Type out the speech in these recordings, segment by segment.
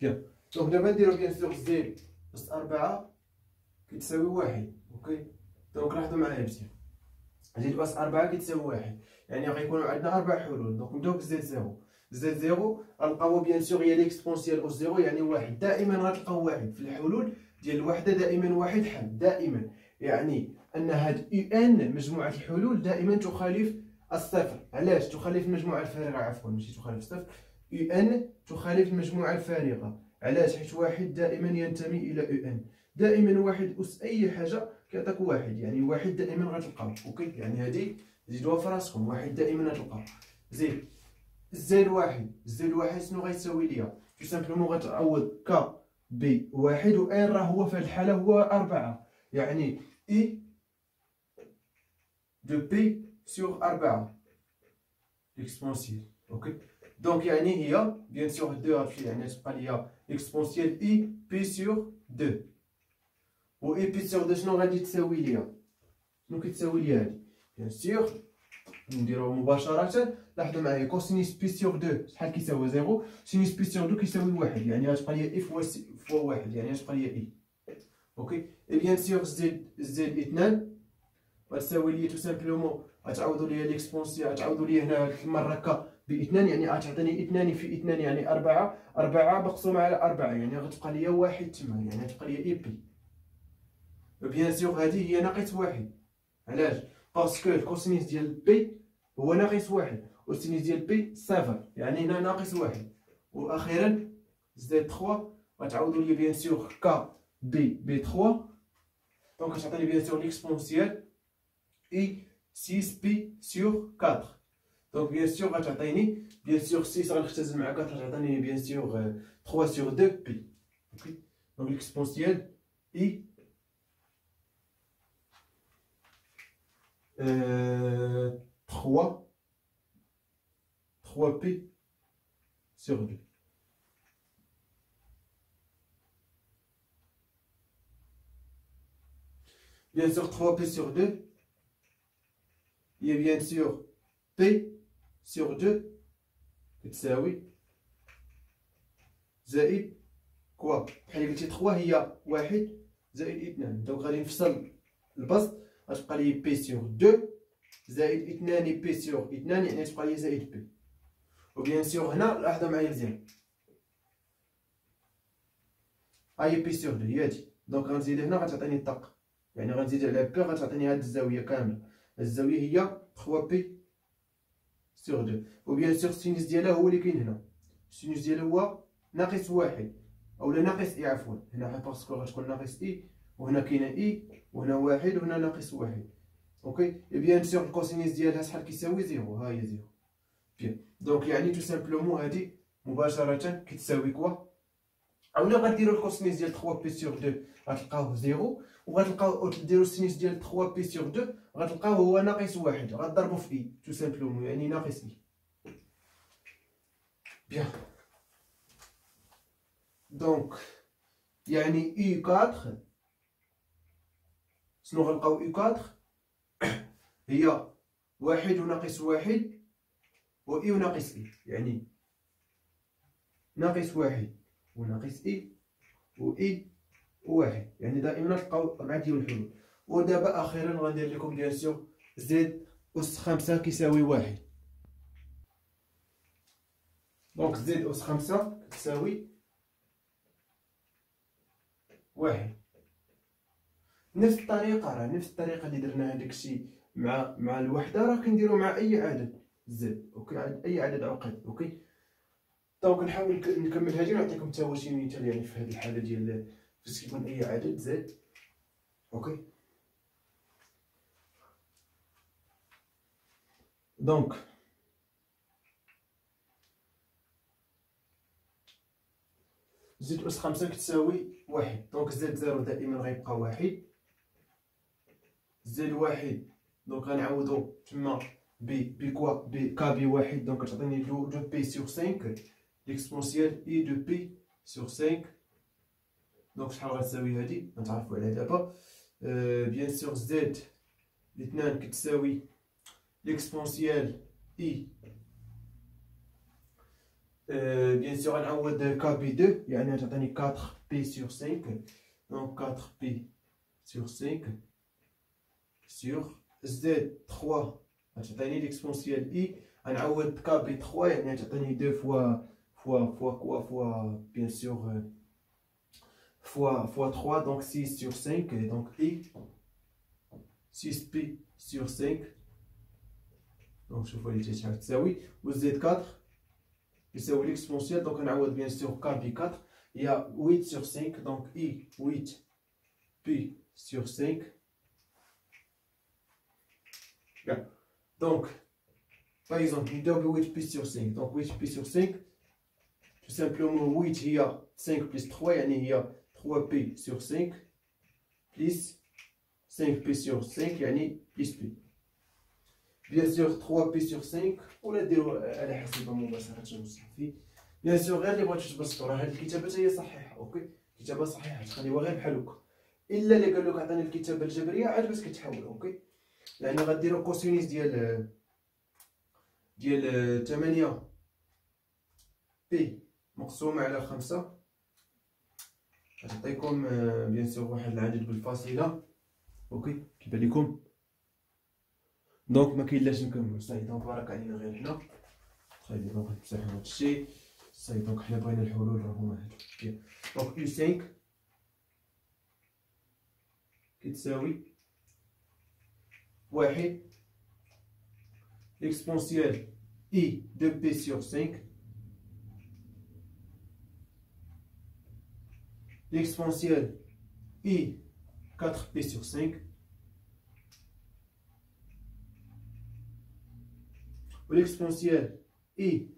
بيان. دونك دابا نديرو بيان سور زد أس 4 كتساوي 1. اوكي. دونك لاحظوا معايا مزيان، زد أس 4 كتساوي 1، يعني غيكونوا عندنا 4 حلول. دونك نبداو بزد زيرو. زد زيرو غنلقاو بيان سور هي ليكسبونسيال أس زيرو يعني 1. دائما غتلقاو 1 في الحلول ديال الوحده، دائما 1 حل دائما، يعني ان هاد يو ان مجموعه الحلول دائما تخالف الصفر. علاش تخالف المجموعه الفارغه؟ عفوا ماشي تخالف الصفر، يو ان تخالف المجموعه الفارغه. علاش؟ حيت واحد دائما ينتمي الى يو ان. دائما واحد اس اي حاجه كيعطيك واحد، يعني واحد دائما غتلقاو. اوكي، يعني هادي زيدوها في راسكم، واحد دائما غتلقاو. زيد زد واحد، زد واحد شنو غيساوي ليا؟ تو سامبلومون غتعوض ك بي واحد و ان راه هو في هاد الحاله هو 4، يعني اي دو بي سور 4 اكسبونسيال. اوكي. دونك يعني هي بيان سور 2 غتمشي، يعني تبقى ليا اكسبونسيال اي بي سور 2. و اي بي سور 2 شنو غادي تساوي ليا؟ شنو كتساوي ليا هادي؟ بيان سور نديروها مباشرة. لاحظوا معايا كوسينيس بي سور 2 شحال كيساوي؟ 0. سينيس بي سور 2 كيساوي 1، يعني غتبقى ليا اي فوا 1، يعني غتبقى ليا اي. اوكي. اي بيان سور زد 2 غتساوي ليا تو سامبلومون غتعوضوا ليا ليكسبونسيال، غتعوضوا ليا هنا هاد المرة ك ب 2، يعني غتعطيني 2 في 2 يعني 4، 4 مقسومة على 4، يعني غتبقى ليا 1 تما، يعني غتبقى ليا اي بي. بيان سور هادي هي ناقص 1. علاش؟ باسكو الكوسينيس ديال بي هو ناقص 1 والسينيس ديال بي صفر، يعني هنا ناقص 1. واخيرا زد 3 غتعوضوا لي بيان سور ك بي 3، دونك غتعطيني بيان سور ليكسبونسيال اي 6 بي سور 4. دونك بيان سور غتعطيني بيان سور 6 غنختزل مع 4 غتعطيني بيان سور 3 سور 2 بي. اوكي. دونك ليكسبونسيال اي 3 3p sur 2. Bien sûr, 3p sur 2, il y a bien sûr p sur 2 تساوي زائد كوا، بحال قلتي 3 هي 1 زائد 2. دونك غادي نفصل البسط، غتبقى لي بي سور 2 زائد 2 بي سور 2، يعني تبقى لي زائد بي. وبيان سور هنا لاحظوا معايا مزيان، هاي بي سور 2 هي هادي، دونك غنزيد هنا غتعطيني الطاق، يعني غنزيد على بي غتعطيني هاد الزاويه كامله. الزاويه هي 3 بي سور 2. وبيان سور السينوس ديالها هو اللي كاين هنا، السينوس ديالها هو ناقص 1 اولا ناقص اي، عفوا هنا باسكو غتكون ناقص اي، وهنا كاينه اي، وهنا 1 وهنا ناقص 1. اوكي. بيان سور الكوسينيس ديالها شحال كيساوي؟ 0، ها هي 0. بيان. دونك يعني تو سامبلومون هادي مباشره كتساوي كوا؟ اولا غديروا الكوسينيس ديال 3 بي سور 2 غتلقاوه 0، وغتلقاو ديروا السينيس ديال 3 بي سور 2 غتلقاوه هو ناقص 1، غضربوا في اي تو سامبلومون، يعني ناقص اي. بيان. دونك يعني اي 4 شنو غنلقاو؟ اي 4 هي 1 وناقص 1 و اي وناقص اي، يعني ناقص 1 وناقص اي و اي و1، يعني دائما تلقاو 4 ديال الحلول. ودابا اخيرا غندير لكم بيان سور زد اس 5 كيساوي 1. دونك زد اس 5 كتساوي 1. نفس الطريقه، راه نفس الطريقه اللي درنا هذاك الشيء مع الوحده راه كنديرو مع اي عدد زد. اوكي. اي عدد عقد. اوكي. دونك نحاول نكمل هذه ونعطيكم حتى هو شي مثال، يعني في هذه الحاله ديال فاش كيكون اي عدد زد. اوكي. دونك زد اس 5 كتساوي 1. دونك زد 0 دائما غيبقى 1، زد 1 دونك غنعوضو تما بكوا كا بي 1، دونك تعطيني 2 بي سور 5 ليكسبونسيال اي 2 بي سور 5. دونك شحال غتساوي هادي؟ غنتعرفو عليها دابا. بيان سور زد 2 كتساوي ليكسبونسيال اي بيان سور غنعوض كا بي 2 يعني غتعطيني 4 بي سور 5 دونك 4 بي سور 5 سور زد 3 غتعطيني ليكسبونسيال اي غنعوض كا بي 3 يعني غتعطيني 2 فوا كوا فوا بيان سور fois 3 donc 6 sur 5 et donc i 6p sur 5 donc je vois les تشحال تساوي و z 4 يساوي l'exponentielle donc نعوض bien sûr k b 4 il y a 8 sur 5 donc i 8 p sur 5 bien donc par exemple نبداو ب 8 p sur 5 donc 8 p sur 5 tout simplement 8 هي 5 plus 3 يعني هي 3p sur 5 plus 5p sur 5 يعني plus p. Bien sûr 3p sur 5 ولا ديروا على حسب مباشرة المصحفي. Bien sûr غير اللي بغيتو تبسطوا راه هاد الكتابة هي صحيحة اوكي كتابة صحيحة تخليوها غير بحال هكا. إلا اللي قال لك عطيني الكتابة الجبرية عاد باش كتحول اوكي. يعني غديروا كوسينيس ديال 8 p مقسومة على 5 غتعطيكم بيان سور واحد العدد بالفاصله اوكي كيبان لكم دونك ما كاين لاش نكملو صافي دونك بارك علينا غير هنا صافي دونك نمسحو هادشي صافي دونك حنا بغينا الحلول راه هما هادو دونك يو 5 كتساوي 1 اكسبونسيال اي دو بي سور 5 l'exponentielle i 4p sur 5 ou l'exponentielle i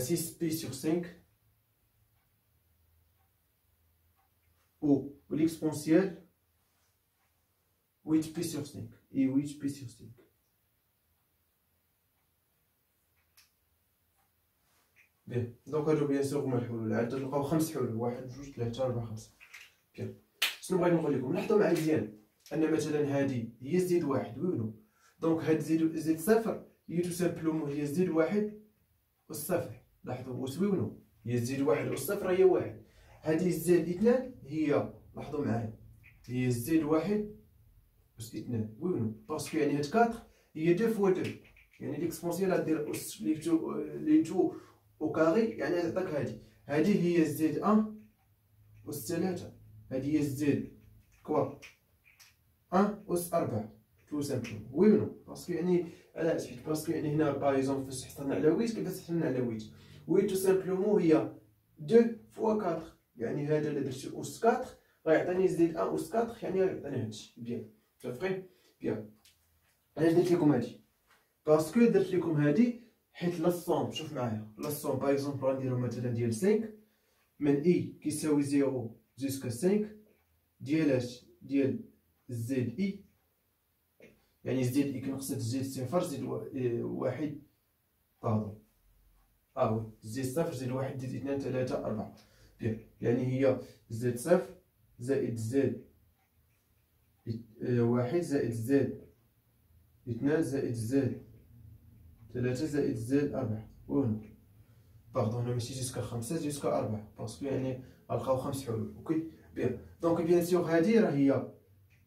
6p sur 5 ou l'exponentielle 8p sur 5 et 8p sur 5. بيان دونك هادو بيان سور هما الحلول عاد تلقاو 5 حلول 1 2 3 4 5 بيان شنو بغيت نقول لكم لاحظوا معايا مزيان ان مثلا هادي هي زد 1 وينو دونك هاد زد 0 هي تو سامبلومون هي زد 1 والصفر لاحظوا وسويونو هي زد 1 والصفر هي 1 هادي زد 2 هي لاحظوا معايا هي زد 1 أس 2 وينو باسكو يعني هاد 4 هي 2 فوا 2 يعني ليكسبونسيال غدير أس لي تو او كاري يعني تعطيك هادي هي زد 1 أس 3 هادي هي زد كوا 1 أس 4 تو سامبل وي نو باسكو يعني علاش حيت باسكو يعني هنا باغ اكزومبل فاش حصلنا على 8 كيفاش حصلنا على 8 وي تو سامبلومون هي 2 فوا 4 يعني هذا اللي درتو أس 4 غيعطيني زد 1 أس 4 يعني غيعطيني هادشي بيان صافي بيان علاش درت لكم هادي باسكو درت لكم هادي حيت لا سوم شوف معايا لا سوم باغ اكزومبل غنديرو مثلا ديال 5 من اي كيساوي 0 جوسكا 5 ديال اش ديال زد اي يعني زد اي كنقصد زد 0 زد 1 باردون وي زد 0 زد 1 زد 2 3 4 بيان يعني هي زد 0 زائد زد 1 زائد زد 2 زائد زد 3 زائد زد 4 وهنا باردون ماشي جوسكا 5 جوسكا 4 باسكو يعني غنلقاو 5 حلول اوكي بيان دونك بيان سور هادي راه هي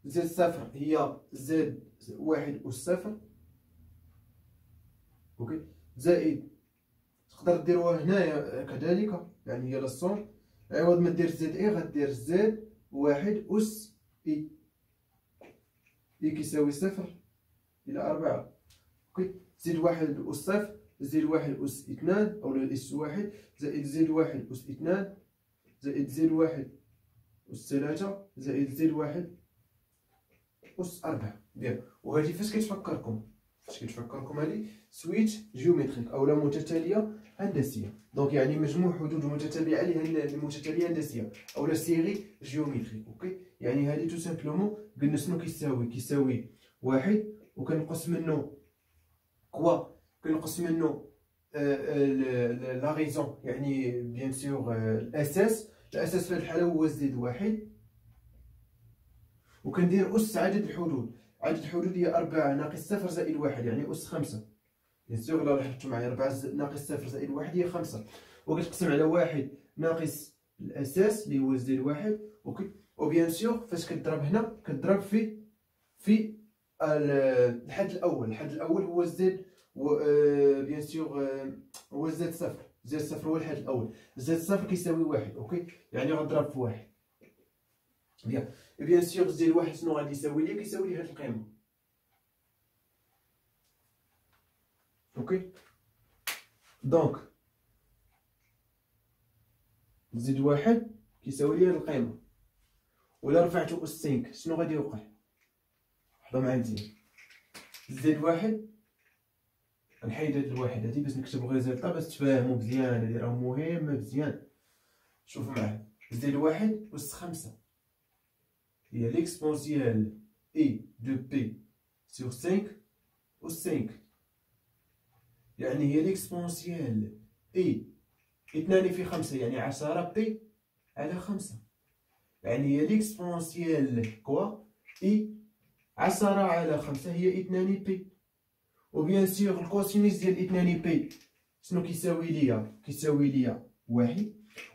زد 0 هي زد 1 أس 0 اوكي زائد تقدر ديروها هنايا كذلك يعني هي لا سوم عوض ما دير زد اي غدير زد 1 أس اي اي كيساوي 0 الى 4 اوكي زد 1 أس 0 زد 1 أس 2 أو أس 1 زائد زد 1 أس 2 زائد زد 1 أس 3 زائد زد 1 أس 4 بيان وهذه فاش كتفكركم هذه سويت جيومتريك أولا متتالية هندسية دونك يعني مجموع حدود متتابعة المتتالية هندسية أولا سيري جيومتريك اوكي يعني هذه تو سامبلومون قلنا شنو كيساوي 1 وكنقص منه كوا كنقص منه لا ريزون يعني بيان سور الاساس في هذه الحاله هو زد 1 وكندير اس عدد الحدود هي 4 ناقص 0 زائد 1 يعني اس 5 بيان سور إلا لاحظتو معايا 4 ناقص 0 زائد 1 هي 5، وكتقسم على 1 ناقص الأساس اللي هو زائد 1. أوكي، وبيان سور فاش كتضرب هنا كتضرب في الحد الأول. الحد الأول هو زد، بيان سور هو زد صفر. زد صفر هو الحد الأول، زد صفر كيساوي 1. أوكي، يعني غنضرب في 1. بيان سور زد 1 شنو غادي يساوي لي؟ كيساوي لي هاد القيمة. اوكي، دونك زد 1 كيساوي لي هاد القيمة، ولا رفعتو أس 5 شنو غادي يوقع؟ لاحظوا معايا مزيان. زد 1 نحيد هاد الواحد هادي باش نكتب الريزلطا باش تفاهمو مزيان، هادي راه مهمة مزيان. شوف معايا، زد 1 أس 5 هي ليكسبونسيال اي دو بي سور 5 أس 5، يعني هي ليكسبونسيال اي 2 في 5 يعني 10 بي على 5، يعني هي ليكسبونسيال كوا اي 10 على 5 هي 2 بي. وبيان سور الكوسينيس ديال 2 بي شنو كيساوي ليا؟ كيساوي ليا 1،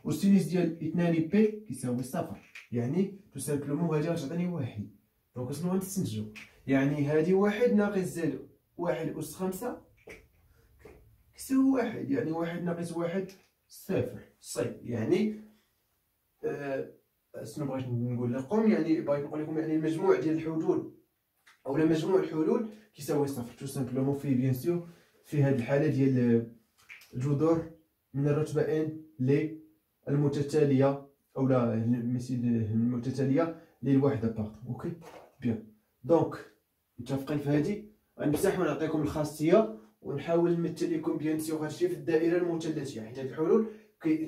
والسينيس ديال 2 بي كيساوي 0، يعني تو سامبلومون هادي غتعطيني 1. دونك شنو غنستنتجو؟ يعني هادي 1 ناقص زائد 1 أس 5 كيساوي 1، يعني 1 ناقص 1 صفر. صي يعني شنو بغيت نقول لكم؟ يعني بغيت نقول لكم يعني المجموع ديال الحدود اولا مجموع الحلول كيساوي صفر. تو سامبلومون في بيان سور في هذه الحاله ديال الجذور من الرتبه ان للمتتاليه اولا ماشي المتتاليه للوحده باغ. اوكي بيان، دونك متفقين في هذه. غنمسح ونعطيكم الخاصيه ونحاول نمثل لكم بيان سور هادشي في الدائره المثلثيه، حيت هاد الحلول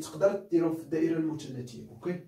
تقدر ديرهم في الدائره المثلثيه. اوكي.